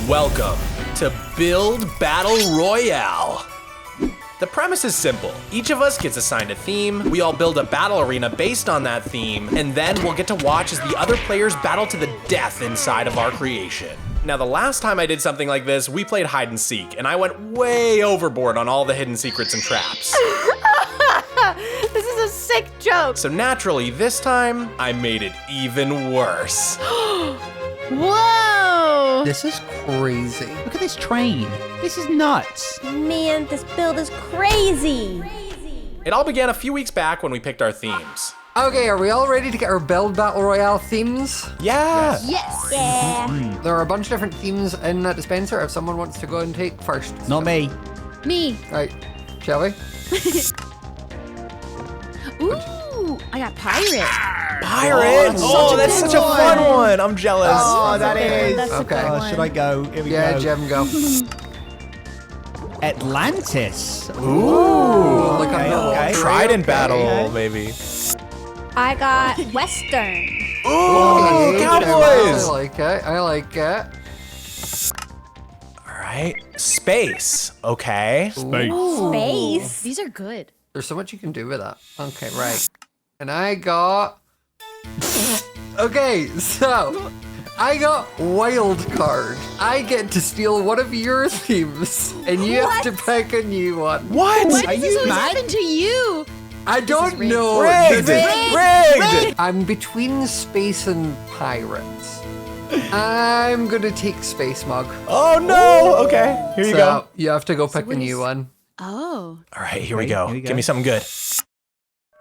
Welcome to Build Battle Royale. The premise is simple. Each of us gets assigned a theme, we all build a battle arena based on that theme, and then we'll get to watch as the other players battle to the death inside of our creation. Now, the last time I did something like this, we played hide and seek, and I went way overboard on all the hidden secrets and traps. This is a sick joke. So naturally, this time, I made it even worse. Whoa! This is crazy. Look at this train. This is nuts. Man, this build is crazy. It all began a few weeks back when we picked our themes. Okay, are we all ready to get our Build Battle Royale themes? Yeah! Yes. Yeah. There are a bunch of different themes in that dispenser if someone wants to go and take first. Not me. Me. Right, shall we? Ooh, I got pirate. Pirate! Oh, that's such a fun one! I'm jealous. Oh, that is. That's a Okay. good Oh, one. should I go? Here we Yeah, go. Jim, go. Atlantis. Ooh! Look Okay, on the okay. Trident battle, Okay. maybe. I got Western. Ooh, I Cowboys! like it, I like it. All right, space. Okay. Space. These are good. There's so much you can do with that. Okay, right. And I got... Okay, so... I got wild card. I get to steal one of your themes, and you have to pick a new one. What? Why Are does this you always mad? happen to you? I don't know. Rigged! This is- Rigged! I'm between space and pirates. I'm gonna take space, Mug. Oh no! Okay, here you So go. you have to go pick a what new is- one. Oh. All right, here we go. Here we go. Give me something good.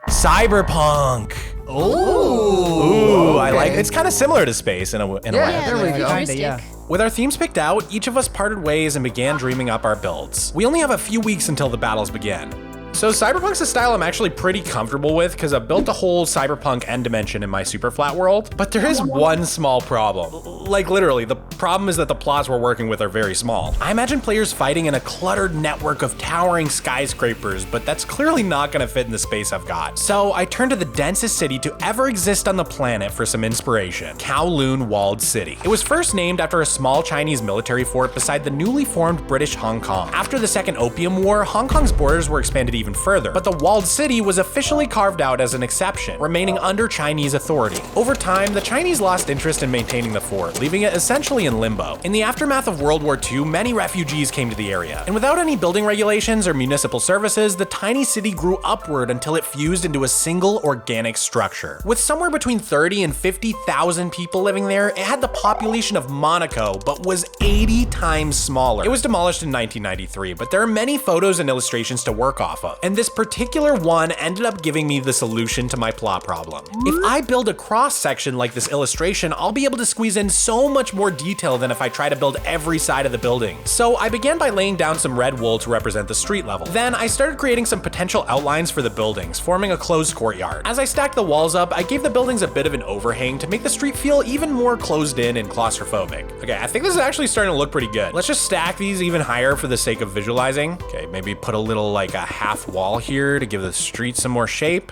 Cyberpunk. Oh. Ooh, I okay. like. It's kind of similar to space in a way. Yeah, there we go. futuristic. Yeah. With our themes picked out, each of us parted ways and began dreaming up our builds. We only have a few weeks until the battles begin. So Cyberpunk's a style I'm actually pretty comfortable with because I've built a whole Cyberpunk end dimension in my SUPERFLAT world, but there is one small problem. Like literally, the problem is that the plots we're working with are very small. I imagine players fighting in a cluttered network of towering skyscrapers, but that's clearly not gonna fit in the space I've got. So I turned to the densest city to ever exist on the planet for some inspiration, Kowloon Walled City. It was first named after a small Chinese military fort beside the newly formed British Hong Kong. After the Second Opium War, Hong Kong's borders were expanded even further, but the walled city was officially carved out as an exception, remaining under Chinese authority. Over time, the Chinese lost interest in maintaining the fort, leaving it essentially in limbo. In the aftermath of World War II, many refugees came to the area, and without any building regulations or municipal services, the tiny city grew upward until it fused into a single organic structure. With somewhere between 30 and 50,000 people living there, it had the population of Monaco, but was 80 times smaller. It was demolished in 1993, but there are many photos and illustrations to work off of, and this particular one ended up giving me the solution to my plot problem. If I build a cross section like this illustration, I'll be able to squeeze in so much more detail than if I try to build every side of the building. So I began by laying down some red wool to represent the street level. Then I started creating some potential outlines for the buildings, forming a closed courtyard. As I stacked the walls up, I gave the buildings a bit of an overhang to make the street feel even more closed in and claustrophobic. Okay, I think this is actually starting to look pretty good. Let's just stack these even higher for the sake of visualizing. Okay, maybe put a little like a half wall here to give the street some more shape.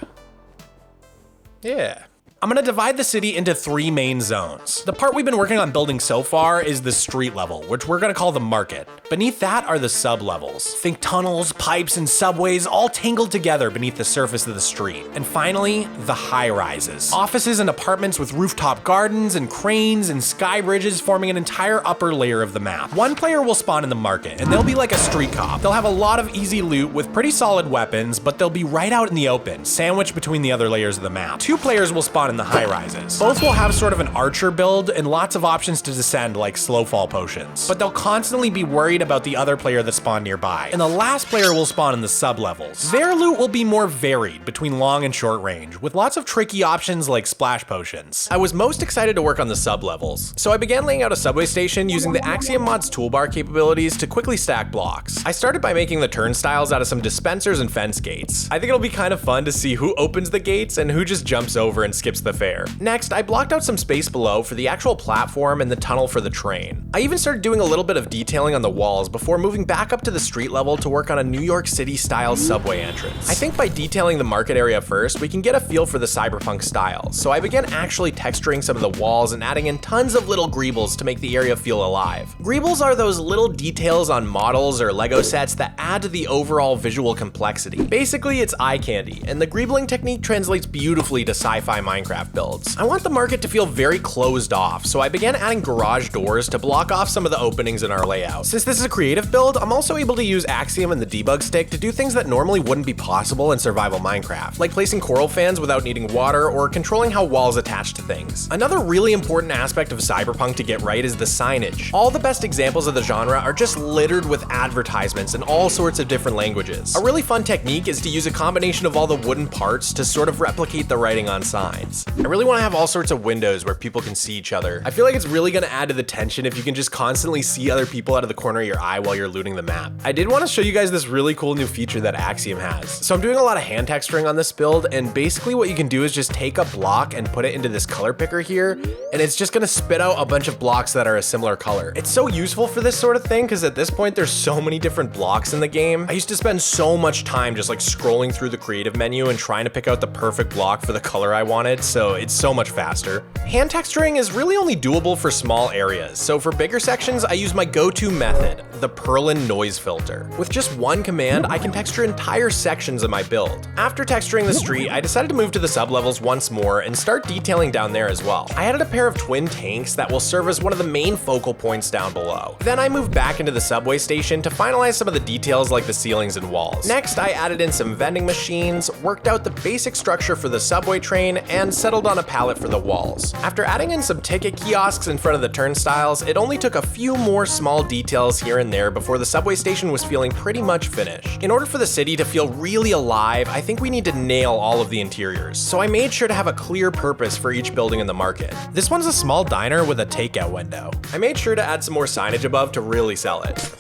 Yeah. I'm gonna divide the city into 3 main zones. The part we've been working on building so far is the street level, which we're gonna call the market. Beneath that are the sub-levels. Think tunnels, pipes, and subways all tangled together beneath the surface of the street. And finally, the high-rises. Offices and apartments with rooftop gardens and cranes and sky bridges forming an entire upper layer of the map. One player will spawn in the market, and they'll be like a street cop. They'll have a lot of easy loot with pretty solid weapons, but they'll be right out in the open, sandwiched between the other layers of the map. 2 players will spawn in the high rises. Both will have sort of an archer build and lots of options to descend like slow fall potions, but they'll constantly be worried about the other player that spawned nearby. And the last player will spawn in the sub levels. Their loot will be more varied between long and short range, with lots of tricky options like splash potions. I was most excited to work on the sub levels, so I began laying out a subway station using the Axiom Mod's toolbar capabilities to quickly stack blocks. I started by making the turnstiles out of some dispensers and fence gates. I think it'll be kind of fun to see who opens the gates and who just jumps over and skips the fare. Next, I blocked out some space below for the actual platform and the tunnel for the train. I even started doing a little bit of detailing on the walls before moving back up to the street level to work on a New York City style subway entrance. I think by detailing the market area first, we can get a feel for the cyberpunk style, so I began actually texturing some of the walls and adding in tons of little greebles to make the area feel alive. Greebles are those little details on models or Lego sets that add to the overall visual complexity. Basically, it's eye candy, and the greebling technique translates beautifully to sci-fi Minecraft builds. I want the market to feel very closed off, so I began adding garage doors to block off some of the openings in our layout. Since this is a creative build, I'm also able to use Axiom and the debug stick to do things that normally wouldn't be possible in survival Minecraft, like placing coral fans without needing water or controlling how walls attach to things. Another really important aspect of cyberpunk to get right is the signage. All the best examples of the genre are just littered with advertisements in all sorts of different languages. A really fun technique is to use a combination of all the wooden parts to sort of replicate the writing on signs. I really want to have all sorts of windows where people can see each other. I feel like it's really going to add to the tension if you can just constantly see other people out of the corner of your eye while you're looting the map. I did want to show you guys this really cool new feature that Axiom has. So I'm doing a lot of hand texturing on this build, and basically what you can do is just take a block and put it into this color picker here, and it's just going to spit out a bunch of blocks that are a similar color. It's so useful for this sort of thing because at this point there's so many different blocks in the game. I used to spend so much time just like scrolling through the creative menu and trying to pick out the perfect block for the color I wanted, so it's so much faster. Hand texturing is really only doable for small areas, so for bigger sections I use my go-to method, the Perlin noise filter. With just one command, I can texture entire sections of my build. After texturing the street, I decided to move to the sublevels once more and start detailing down there as well. I added a pair of twin tanks that will serve as one of the main focal points down below. Then I moved back into the subway station to finalize some of the details like the ceilings and walls. Next, I added in some vending machines, worked out the basic structure for the subway train, and settled on a pallet for the walls. After adding in some ticket kiosks in front of the turnstiles, it only took a few more small details here and there before the subway station was feeling pretty much finished. In order for the city to feel really alive, I think we need to nail all of the interiors, so I made sure to have a clear purpose for each building in the market. This one's a small diner with a takeout window. I made sure to add some more signage above to really sell it.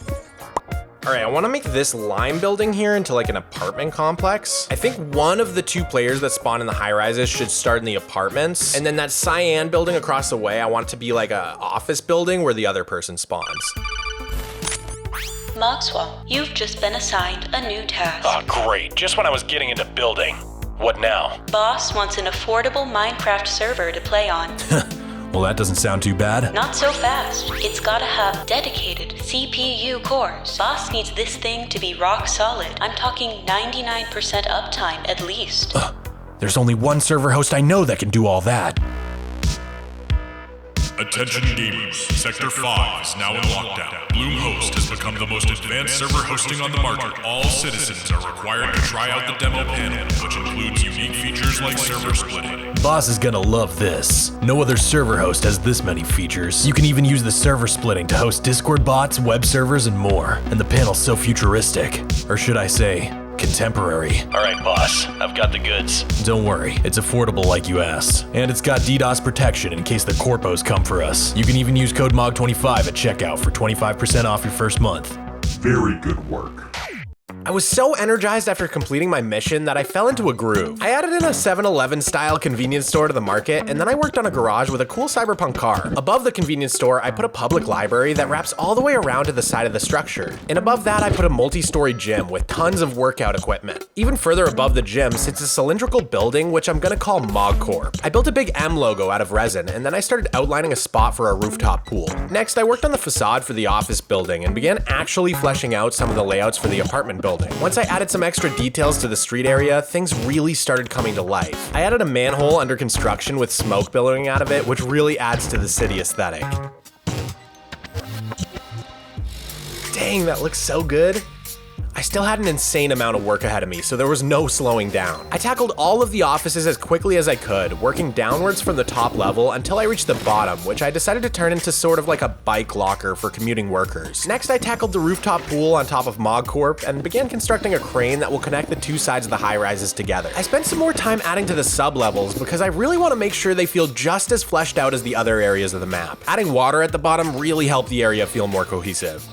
Alright, I want to make this lime building here into like an apartment complex. I think one of the two players that spawn in the high rises should start in the apartments, and then that cyan building across the way, I want it to be like a office building where the other person spawns. Mogswamp, you've just been assigned a new task. Oh great, just when I was getting into building. What now? Boss wants an affordable Minecraft server to play on. Well, that doesn't sound too bad. Not so fast. It's gotta have dedicated CPU cores. Boss needs this thing to be rock solid. I'm talking 99% uptime at least. There's only one server host I know that can do all that. Attention gamers, Sector 5 is now in lockdown. Bluehost has become the most advanced server hosting on the market. All citizens are required to try out the demo panel, which includes unique features like server splitting. Boss is gonna love this. No other server host has this many features. You can even use the server splitting to host Discord bots, web servers, and more. And the panel's so futuristic. Or should I say, contemporary. Alright boss, I've got the goods. Don't worry, it's affordable like you asked. And it's got DDoS protection in case the corpos come for us. You can even use code MOG25 at checkout for 25% off your first month. Very good work. I was so energized after completing my mission that I fell into a groove. I added in a 7-Eleven style convenience store to the market, and then I worked on a garage with a cool cyberpunk car. Above the convenience store, I put a public library that wraps all the way around to the side of the structure. And above that, I put a multi-story gym with tons of workout equipment. Even further above the gym sits a cylindrical building, which I'm gonna call MogCorp. I built a big M logo out of resin, and then I started outlining a spot for a rooftop pool. Next, I worked on the facade for the office building and began actually fleshing out some of the layouts for the apartment building. Once I added some extra details to the street area, things really started coming to life. I added a manhole under construction with smoke billowing out of it, which really adds to the city aesthetic. Dang, that looks so good. I still had an insane amount of work ahead of me, so there was no slowing down. I tackled all of the offices as quickly as I could, working downwards from the top level until I reached the bottom, which I decided to turn into sort of like a bike locker for commuting workers. Next, I tackled the rooftop pool on top of MogCorp and began constructing a crane that will connect the two sides of the high-rises together. I spent some more time adding to the sub-levels because I really want to make sure they feel just as fleshed out as the other areas of the map. Adding water at the bottom really helped the area feel more cohesive.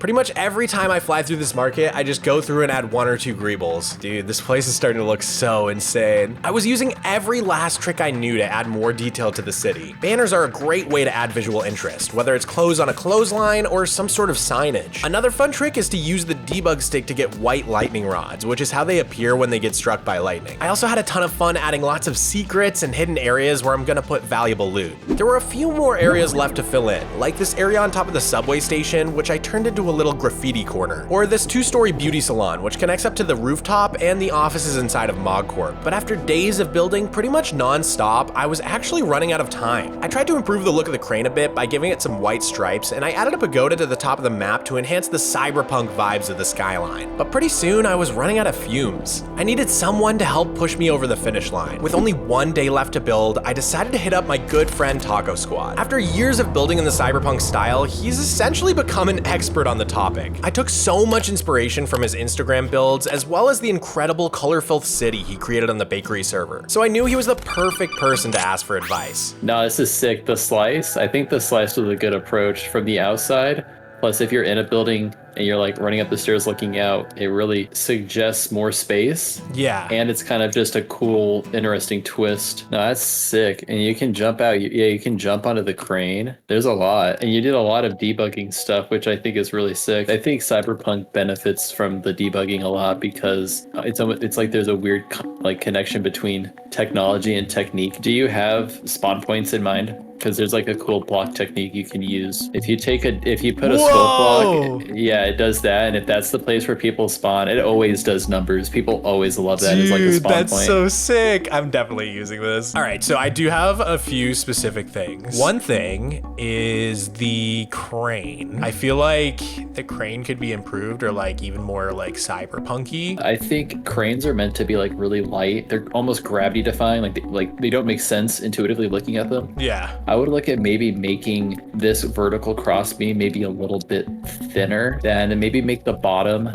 Pretty much every time I fly through this market, I just go through and add 1 or 2 greebles. Dude, this place is starting to look so insane. I was using every last trick I knew to add more detail to the city. Banners are a great way to add visual interest, whether it's clothes on a clothesline or some sort of signage. Another fun trick is to use the debug stick to get white lightning rods, which is how they appear when they get struck by lightning. I also had a ton of fun adding lots of secrets and hidden areas where I'm gonna put valuable loot. There were a few more areas left to fill in, like this area on top of the subway station, which I turned into a little graffiti corner, or this 2-story beauty salon, which connects up to the rooftop and the offices inside of Mogcorp. But after days of building pretty much non-stop, I was actually running out of time. I tried to improve the look of the crane a bit by giving it some white stripes, and I added a pagoda to the top of the map to enhance the cyberpunk vibes of the skyline. But pretty soon, I was running out of fumes. I needed someone to help push me over the finish line. With only 1 day left to build, I decided to hit up my good friend Taco Squad. After years of building in the cyberpunk style, he's essentially become an expert on the topic. I took so much inspiration from his Instagram builds, as well as the incredible color-filled city he created on the bakery server. So I knew he was the perfect person to ask for advice. No, this is sick. The slice, I think the slice was a good approach from the outside. Plus, if you're in a building and you're like running up the stairs looking out, it really suggests more space. Yeah. And it's kind of just a cool, interesting twist. No, that's sick. And you can jump out. Yeah, you can jump onto the crane. There's a lot. And you did a lot of debugging stuff, which I think is really sick. I think Cyberpunk benefits from the debugging a lot because it's like there's a weird like connection between technology and technique. Do you have spawn points in mind? Because there's like a cool block technique you can use. If you put a scope block, yeah, it does that. And if that's the place where people spawn, it always does numbers. People always love that as like a spawn point. That's so sick. I'm definitely using this. All right, so I do have a few specific things. One thing is the crane. I feel like the crane could be improved or like even more like cyberpunky. I think cranes are meant to be like really light. They're almost gravity defying. Like they don't make sense intuitively looking at them. Yeah. I would look at maybe making this vertical crossbeam maybe a little bit thinner, and maybe make the bottom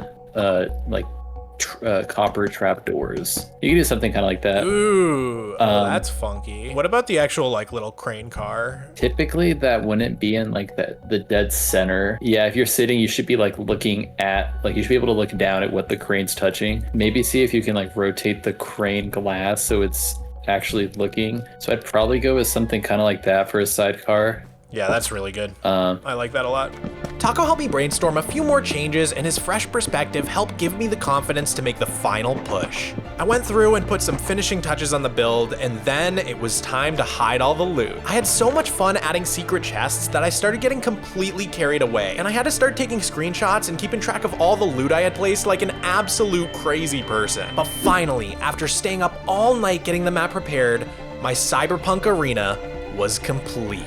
copper trapdoors. You can do something kind of like that. Ooh, that's funky. What about the actual like little crane car? Typically that wouldn't be in like the dead center. Yeah, if you're sitting, you should be like looking at, like you should be able to look down at what the crane's touching. Maybe see if you can like rotate the crane glass so it's actually looking. So I'd probably go with something kind of like that for a sidecar. Yeah, that's really good. I like that a lot. Taco helped me brainstorm a few more changes, and his fresh perspective helped give me the confidence to make the final push. I went through and put some finishing touches on the build, and then it was time to hide all the loot. I had so much fun adding secret chests that I started getting completely carried away, and I had to start taking screenshots and keeping track of all the loot I had placed like an absolute crazy person. But finally, after staying up all night getting the map prepared, my cyberpunk arena was complete.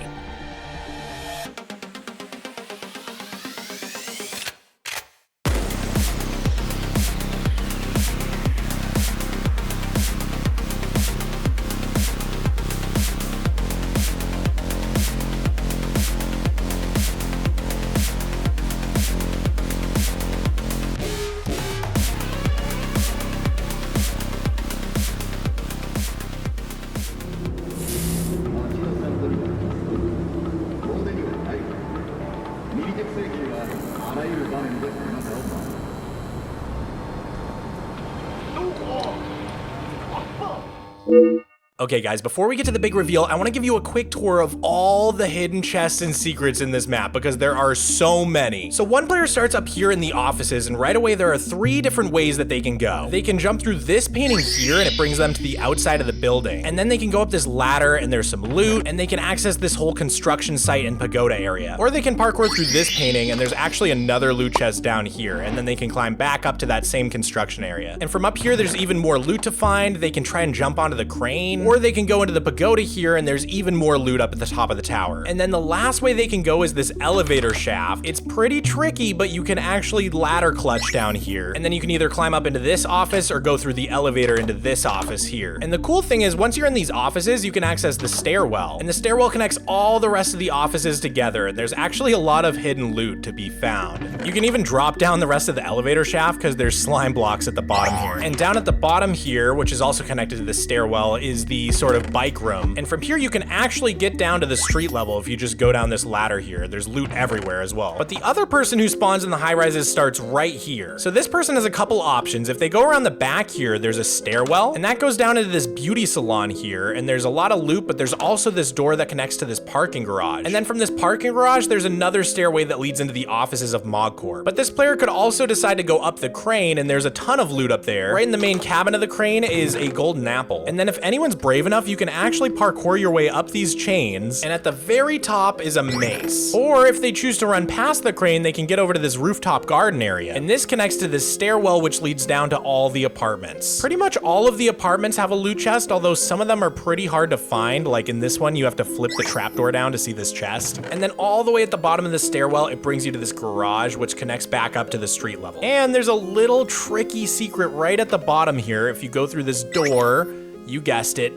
Okay guys, before we get to the big reveal, I want to give you a quick tour of all the hidden chests and secrets in this map because there are so many. So one player starts up here in the offices, and right away there are 3 different ways that they can go. They can jump through this painting here and it brings them to the outside of the building. And then they can go up this ladder and there's some loot, and they can access this whole construction site and pagoda area. Or they can parkour through this painting and there's actually another loot chest down here, and then they can climb back up to that same construction area. And from up here there's even more loot to find. They can try and jump onto the crane, or they can go into the pagoda here and there's even more loot up at the top of the tower. And then the last way they can go is this elevator shaft. It's pretty tricky, but you can actually ladder clutch down here. And then you can either climb up into this office or go through the elevator into this office here. And the cool thing is once you're in these offices, you can access the stairwell. And the stairwell connects all the rest of the offices together. And there's actually a lot of hidden loot to be found. You can even drop down the rest of the elevator shaft because there's slime blocks at the bottom here. And down at the bottom here, which is also connected to the stairwell, is the sort of bike room. And from here, you can actually get down to the street level if you just go down this ladder here. There's loot everywhere as well. But the other person who spawns in the high rises starts right here. So this person has a couple options. If they go around the back here, there's a stairwell, and that goes down into this beauty salon here. And there's a lot of loot, but there's also this door that connects to this parking garage. And then from this parking garage, there's another stairway that leads into the offices of Mogcorp. But this player could also decide to go up the crane, and there's a ton of loot up there. Right in the main cabin of the crane is a golden apple. And then if anyone's brave enough, you can actually parkour your way up these chains, and at the very top is a mace. Or if they choose to run past the crane, they can get over to this rooftop garden area. And this connects to this stairwell, which leads down to all the apartments. Pretty much all of the apartments have a loot chest, although some of them are pretty hard to find. Like in this one, you have to flip the trapdoor down to see this chest. And then all the way at the bottom of the stairwell, it brings you to this garage, which connects back up to the street level. And there's a little tricky secret right at the bottom here. If you go through this door, you guessed it,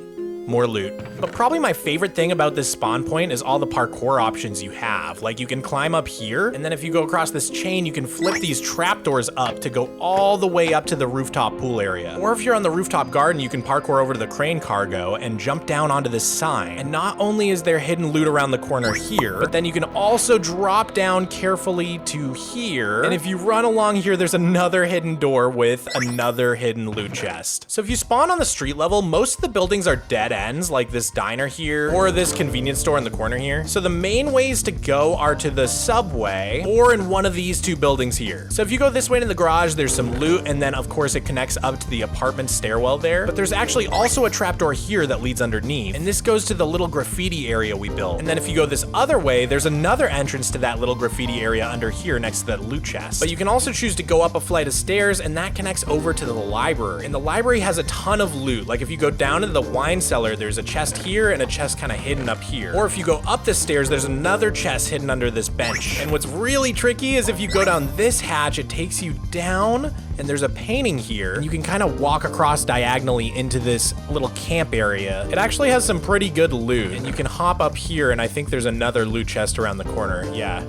more loot. But probably my favorite thing about this spawn point is all the parkour options you have. Like you can climb up here, and then if you go across this chain, you can flip these trapdoors up to go all the way up to the rooftop pool area. Or if you're on the rooftop garden, you can parkour over to the crane cargo and jump down onto this sign. And not only is there hidden loot around the corner here, but then you can also drop down carefully to here. And if you run along here, there's another hidden door with another hidden loot chest. So if you spawn on the street level, most of the buildings are dead ends, like this diner here or this convenience store in the corner here. So the main ways to go are to the subway or in one of these two buildings here. So if you go this way to the garage, there's some loot, and then of course it connects up to the apartment stairwell there. But there's actually also a trapdoor here that leads underneath, and this goes to the little graffiti area we built. And then if you go this other way, there's another entrance to that little graffiti area under here next to that loot chest. But you can also choose to go up a flight of stairs, and that connects over to the library. And the library has a ton of loot. Like if you go down into the wine cellar, there's a chest here and a chest kind of hidden up here. Or if you go up the stairs, there's another chest hidden under this bench. And what's really tricky is if you go down this hatch, it takes you down, and there's a painting here. You can kind of walk across diagonally into this little camp area. It actually has some pretty good loot, and you can hop up here, and I think there's another loot chest around the corner. Yeah.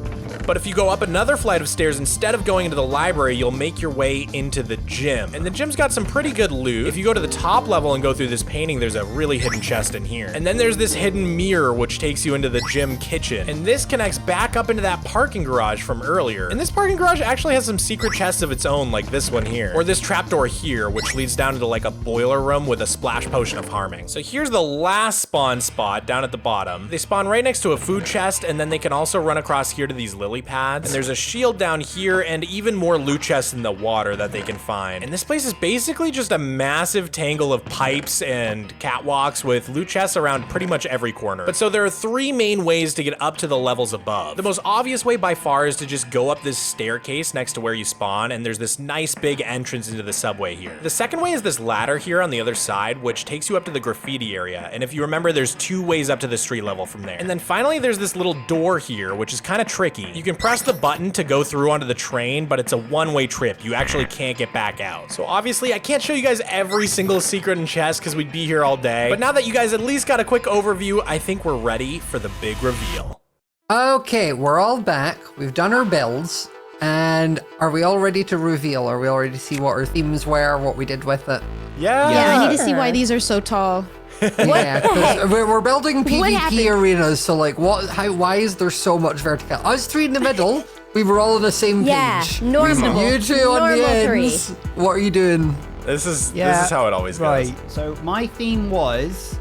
But if you go up another flight of stairs, instead of going into the library, you'll make your way into the gym. And the gym's got some pretty good loot. If you go to the top level and go through this painting, there's a really hidden chest in here. And then there's this hidden mirror, which takes you into the gym kitchen. And this connects back up into that parking garage from earlier. And this parking garage actually has some secret chests of its own, like this one here. Or this trapdoor here, which leads down into like a boiler room with a splash potion of harming. So here's the last spawn spot down at the bottom. They spawn right next to a food chest, and then they can also run across here to these lily pads. And there's a shield down here and even more loot chests in the water that they can find. And this place is basically just a massive tangle of pipes and catwalks with loot chests around pretty much every corner. But so there are three main ways to get up to the levels above. The most obvious way by far is to just go up this staircase next to where you spawn, and there's this nice big entrance into the subway here. The second way is this ladder here on the other side, which takes you up to the graffiti area. And if you remember, there's two ways up to the street level from there. And then finally, there's this little door here, which is kind of tricky. You can press the button to go through onto the train, but it's a one-way trip. You actually can't get back out. So obviously, I can't show you guys every single secret and chest because we'd be here all day. But now that you guys at least got a quick overview, I think we're ready for the big reveal. Okay, we're all back. We've done our builds. And are we all ready to reveal? Are we all ready to see what our themes were, what we did with it? Yeah. Yeah, I need to see why these are so tall. Yeah, because we're building PvP arenas, so like, why is there so much vertical? Us three in the middle, we were all on the same page. Yeah, normal. You two on the ends. What are you doing? This is how it always goes. Right. So my theme was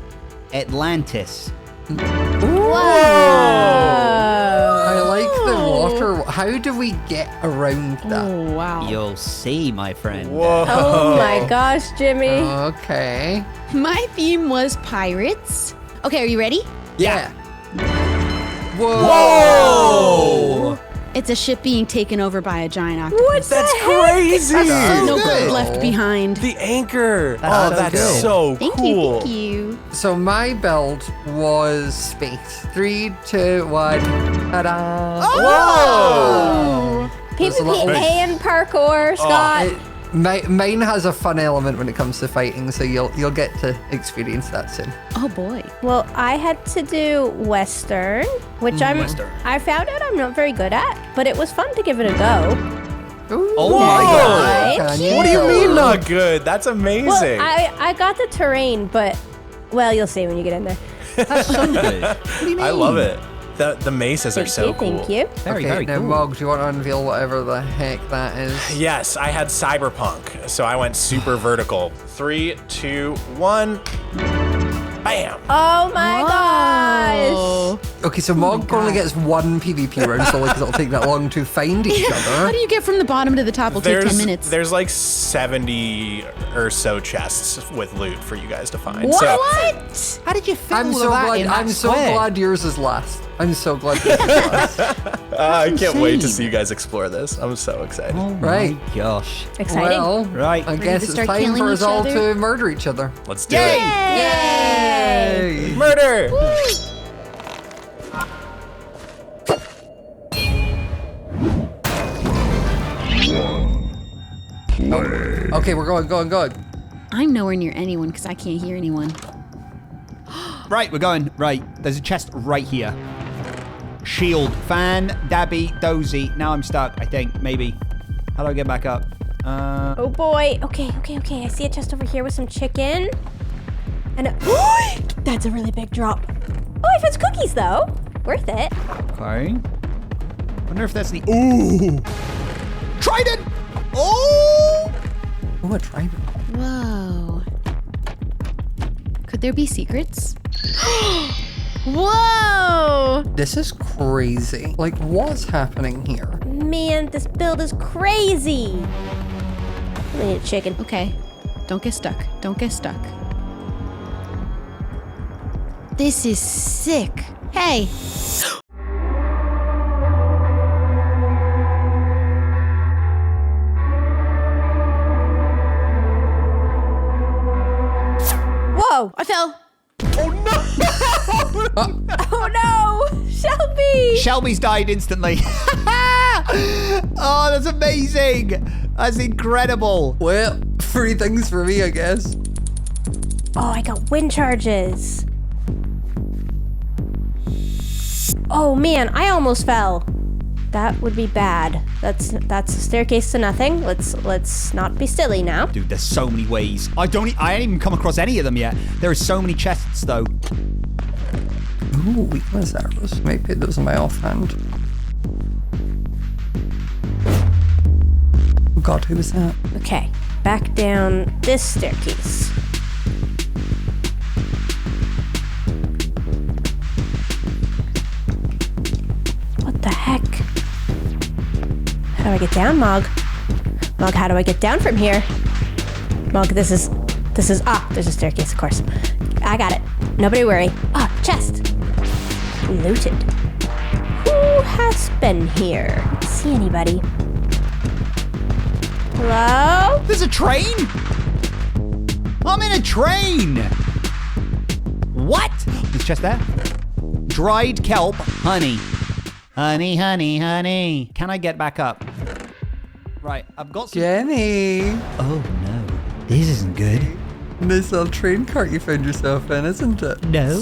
Atlantis. Whoa! I like the water. How do we get around that? Oh, wow. You'll see, my friend. Whoa. Oh my gosh, Jimmy. Okay. My theme was pirates. Okay, are you ready? Yeah. Whoa! It's a ship being taken over by a giant octopus. What? That's crazy! No good. gold left behind. The anchor! That's Oh, that's cool. so Thank cool. you, thank you. So my build was space. 3, 2, 1. Ta-da! Whoa! There's a little- PvP and parkour, Scott. Mine has a fun element when it comes to fighting, so you'll get to experience that soon. Oh boy. Well, I had to do Western, which I found out I'm not very good at, but it was fun to give it a go. Ooh, Oh my God. Can you What do you go? mean not good? That's amazing. Well, I got the terrain, but Well, you'll see when you get in there. That's so good. What do you mean? I love it. The maces are so cool. Thank you. Very now, cool. Mog, do you want to unveil whatever the heck that is? Yes, I had cyberpunk, so I went super vertical. 3, 2, 1. Bam! Oh my gosh! Okay, so Mog only gets one PvP round, so like it'll take that long to find each How other. do you get from the bottom to the top? Will take 10 minutes. There's like 70 or so chests with loot for you guys to find. What? So, What? How did you fit I'm all so of that glad. in that I'm so square? glad yours is last. I'm so glad yours is last. I can't wait to insane. see you guys explore this. I'm so excited. Oh Right. my gosh. Exciting. Well, Right. I guess to it's start time killing for us each all other? to murder each other. Let's do it. Yay! Murder! Okay, we're going. I'm nowhere near anyone because I can't hear anyone. Right, we're going. Right. There's a chest right here. Shield. Fan, Dabby, Dozy. Now I'm stuck, I think. Maybe. How do I get back up? Oh boy. Okay. I see a chest over here with some chicken. And that's a really big drop. Oh, I found cookies though. Worth it. Okay. Wonder if that's the... Ooh! Trident! Oh! Oh, a trident. Whoa. Could there be secrets? Whoa! This is crazy. Like, what's happening here? Man, this build is crazy. I need a chicken. Okay. Don't get stuck. Don't get stuck. This is sick. Hey. Whoa! I fell. Oh no! Shelby! Shelby's died instantly. Oh, that's amazing. That's incredible. Well, 3 things for me, I guess. Oh, I got wind charges. Oh man, I almost fell. That would be bad. That's a staircase to nothing. Let's not be silly now. Dude, there's so many ways. I ain't even come across any of them yet. There are so many chests, though. Ooh, weakness arrows. Maybe it was in my offhand. Oh god, who was that? Okay, back down this staircase. What the heck? How do I get down, Mog? Mog, how do I get down from here? Mog, there's a staircase, of course. I got it. Nobody worry. Chest. Looted. Who has been here? See anybody? Hello? There's a train? I'm in a train. What? There's chest there. Dried kelp, honey. Honey, honey, honey. Can I get back up? Right, I've got some... Jenny! Oh no, this isn't good. Nice little train cart you found yourself in, isn't it? No.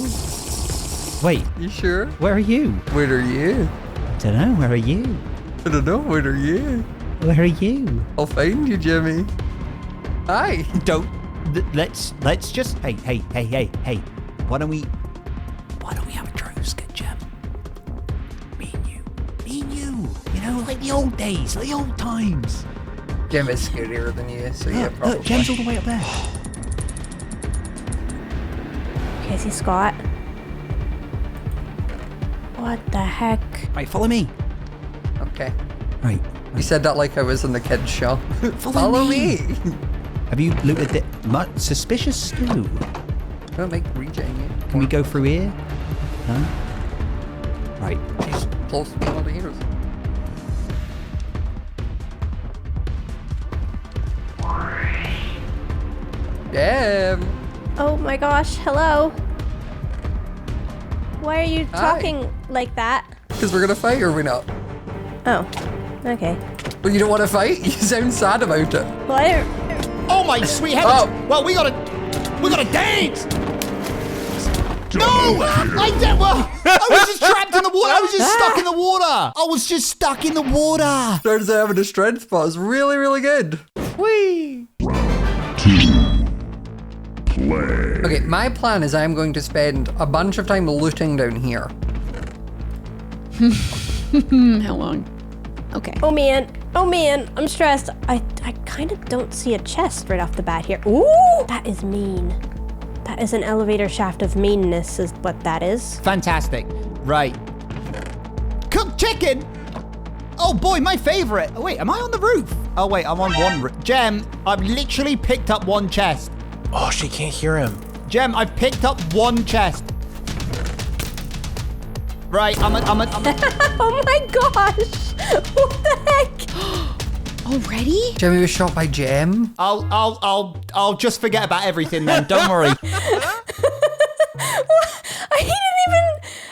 Wait, You sure? where are you? Where are you? Don't know, where are you? I don't know, where are you? Where are you? I'll find you, Jimmy. Hi! Let's just... Hey. Why don't we have a drone skit, Jim? Me and you. You know, like the old days, like the old times. Jim is scarier than you, so yeah, probably. Look, Jim's all the way up there. Okay, I see Scott. What the heck? Right, follow me. Okay. Right. You said that like I was in the kids' show. Follow me! Have you looted it? Much suspicious stew. Don't make rejecting you. Can we go through here? No? Right. Just close to me all the heroes. Damn! Oh my gosh, hello. Why are you Hi. talking like that? Because we're gonna fight, or are we not? Oh, okay. But you don't want to fight? You sound sad about it. Well, I don't... Oh my sweet heavens! Oh. Well, we gotta dance! No! I was just trapped in the water! I was just stuck in the water! I was just stuck in the water! Turns out having a strength spot is really, really good. Whee! Okay, my plan is I'm going to spend a bunch of time looting down here. How long? Okay. Oh man, I'm stressed. I kind of don't see a chest right off the bat here. Ooh, that is mean. That is an elevator shaft of meanness is what that is. Fantastic. Right. Cooked chicken? Oh boy, my favorite. Oh wait, am I on the roof? Oh wait, I'm on one roof. Gem, I've literally picked up one chest. Oh, she can't hear him. Gem, I've picked up one chest. Right, I'm Oh my gosh! What the heck? Already? Jemmy was shot by Gem. I'll just forget about everything then. Don't worry. He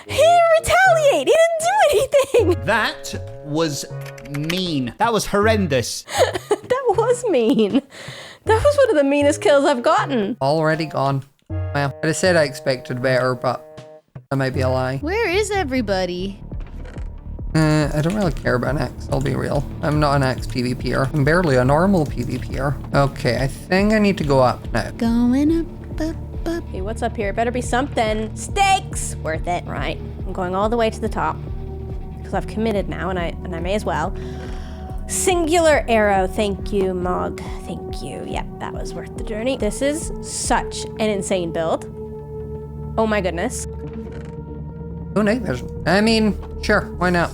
didn't retaliate. He didn't do anything. That was mean. That was horrendous. That was mean. That was one of the meanest kills I've gotten. Already gone. Well, I said I expected better, but that might be a lie. Where is everybody? I don't really care about an axe, I'll be real. I'm not an axe PvPer. I'm barely a normal PvPer. Okay, I think I need to go up now. Going up. Hey, what's up here? Better be something. Steaks! Worth it. Right. I'm going all the way to the top. Because I've committed now, and I may as well. Singular arrow. Thank you, Mog. Thank you. Yep, that was worth the journey. This is such an insane build. Oh my goodness. Oh, night vision. I mean, sure, why not?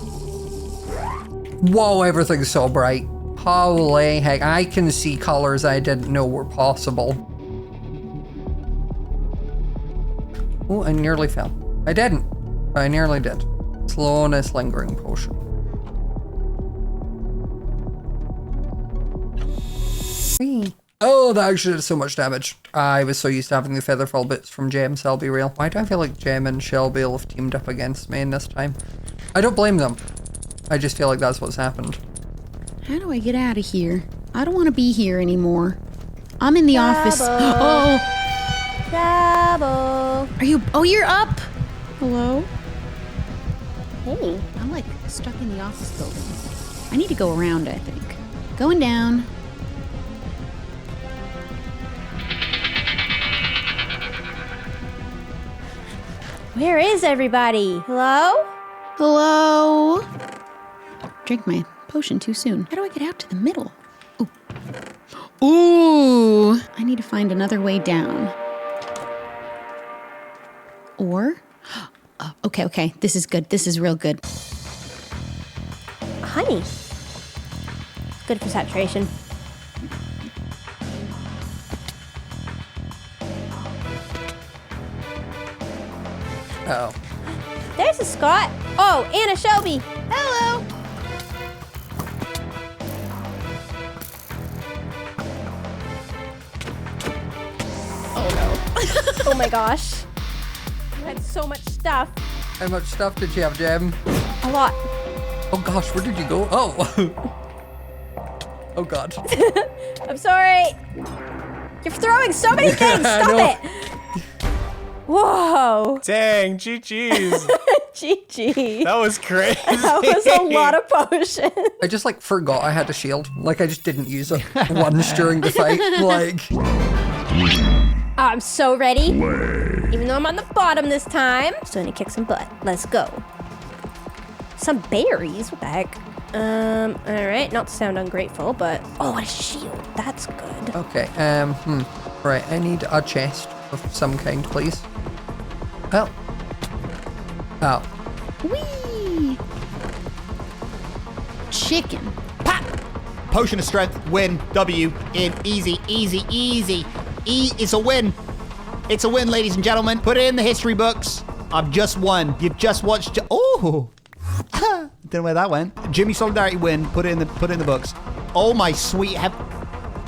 Whoa, everything's so bright. Holy heck, I can see colors I didn't know were possible. Oh, I nearly fell. I didn't, but I nearly did. Slowness lingering potion. Whee. Oh, that actually did so much damage. I was so used to having the featherfall bits from James, I'll be real. Why do I feel like Jem and Shelby have teamed up against me in this time? I don't blame them. I just feel like that's what's happened. How do I get out of here? I don't want to be here anymore. I'm in the office. Oh! Double. Are you? Oh, you're up! Hello? Hey. I'm like stuck in the office building. I need to go around, I think. Going down. Where is everybody? Hello? Hello? Drank my potion too soon. How do I get out to the middle? Ooh. Ooh. I need to find another way down. Or? Oh, okay. This is good. This is real good. Honey. Good for saturation. Uh-oh. There's a Scott. Oh, and a Shelby. Hello. Oh no. Oh my gosh. You had so much stuff. How much stuff did you have, Jem? A lot. Oh gosh, where did you go? Oh. Oh god. I'm sorry. You're throwing so many things. Stop it. Whoa. Dang, GG's. GG. That was crazy. That was a lot of potion. I just like forgot I had a shield. Like I just didn't use it once during the fight. Like. I'm so ready. Even though I'm on the bottom this time. Still need to kick some butt. Let's go. Some berries? What the heck? Alright, not to sound ungrateful, but oh, what a shield. That's good. Okay, right, I need a chest of some kind, please. Oh. Oh. Whee! Chicken. Pap! Potion of strength, win, W, in, easy. E is a win. It's a win, ladies and gentlemen. Put it in the history books. I've just won. You've just watched. Oh. Don't know where that went. Jimmy Solidarity win. Put it in the books. Oh my sweet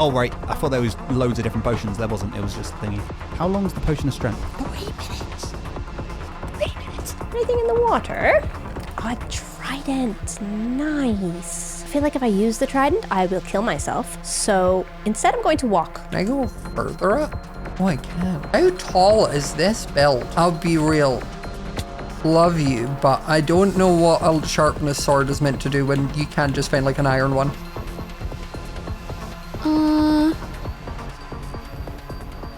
Oh right, I thought there was loads of different potions. There wasn't. It was just thingy. How long is the potion of strength? 3 minutes. Anything in the water? Oh, a trident. Nice. I feel like if I use the trident, I will kill myself. So instead, I'm going to walk. Can I go further up? Oh, I can. How tall is this build? I'll be real. Love you, but I don't know what a sharpness sword is meant to do when you can't just find like an iron one.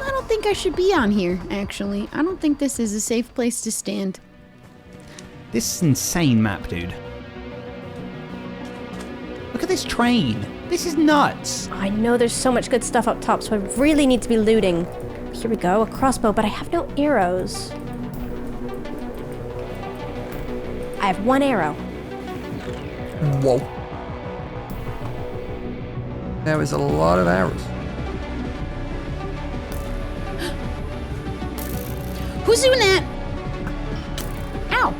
I don't think I should be on here, actually. I don't think this is a safe place to stand. This is insane map, dude. Look at this train. This is nuts. I know there's so much good stuff up top, so I really need to be looting. Here we go, a crossbow, but I have no arrows. I have 1 arrow. Whoa. That was a lot of arrows. Who's doing that? Ow.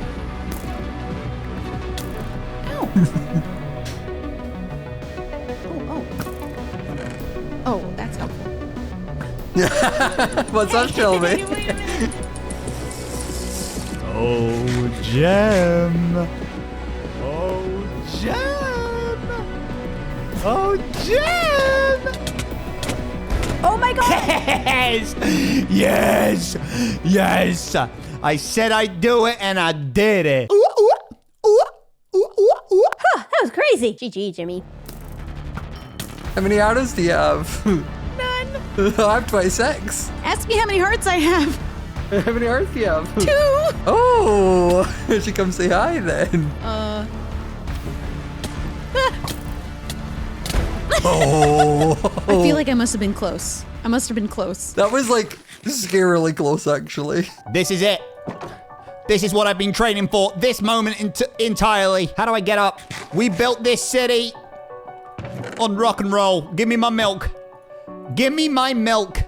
Ow. Oh, that's helpful. What's up, Shelby? Oh, Gem. Oh, Gem. Oh, Gem. Oh my god! Yes. Yes. Yes. I said I'd do it, and I did it. Huh, that was crazy. GG, Jimmy. How many arrows do you have? None. I have 26. Ask me how many hearts I have. How many arrows do you have? 2. Oh, she come say hi then. Oh. I feel like I must have been close. I must have been close. That was like scarily close, actually. This is it. This is what I've been training for. This moment entirely. How do I get up? We built this city on rock and roll. Give me my milk. Give me my milk.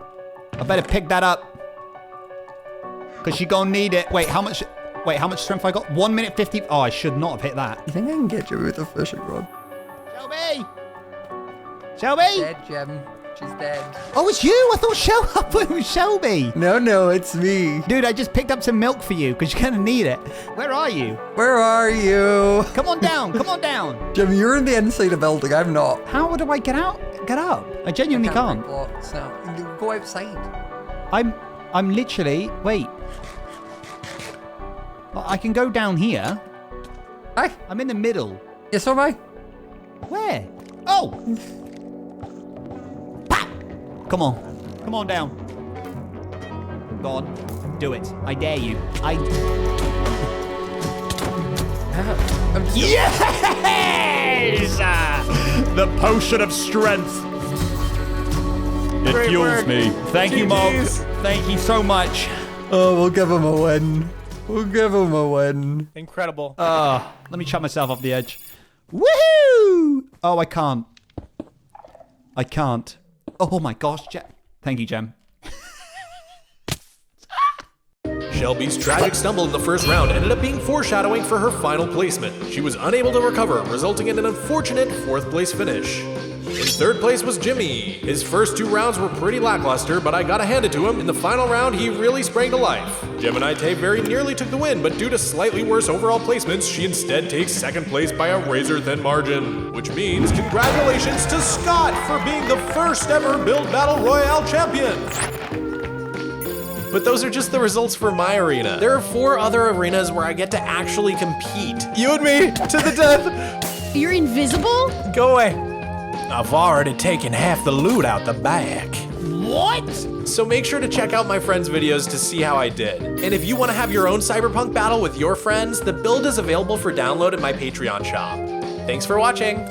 I better pick that up. Because she gonna need it. Wait, how much strength I got? 1 minute 50. Oh, I should not have hit that. You think I can get you with a fishing rod? Shelby! Shelby! Dead, Gem. She's dead. Oh, it's you. I thought it was Shelby. No, it's me. Dude, I just picked up some milk for you because you're gonna need it. Where are you? Where are you? Come on down. Come on down. Gem, you're in the inside of the building. I'm not. How do I get out? Get up. I genuinely can't. Blocks now. You go outside. I'm literally. Wait. I can go down here. Hi. I'm in the middle. Yes, so am I. Where? Oh. Pah! Come on. Come on down. Go on. Do it. I dare you. I'm just Yes! The potion of strength. It Great fuels work. me. Thank you, Mog. GGs. Thank you so much. Oh, we'll give him a win. We'll give him a win. Incredible. Let me chuck myself off the edge. Woohoo! Oh, I can't. I can't. Oh my gosh, thank you, Gem. Shelby's tragic stumble in the first round ended up being foreshadowing for her final placement. She was unable to recover, resulting in an unfortunate 4th place finish. In 3rd place was Jimmy. His first 2 rounds were pretty lackluster, but I gotta hand it to him. In the final round, he really sprang to life. Gemini Tay very nearly took the win, but due to slightly worse overall placements, she instead takes 2nd place by a razor-thin margin. Which means congratulations to Scott for being the first ever Build Battle Royale champion! But those are just the results for my arena. There are 4 other arenas where I get to actually compete. You and me, to the death! You're invisible? Go away. I've already taken half the loot out the bag. What? So make sure to check out my friends' videos to see how I did. And if you want to have your own cyberpunk battle with your friends, the build is available for download at my Patreon shop. Thanks for watching.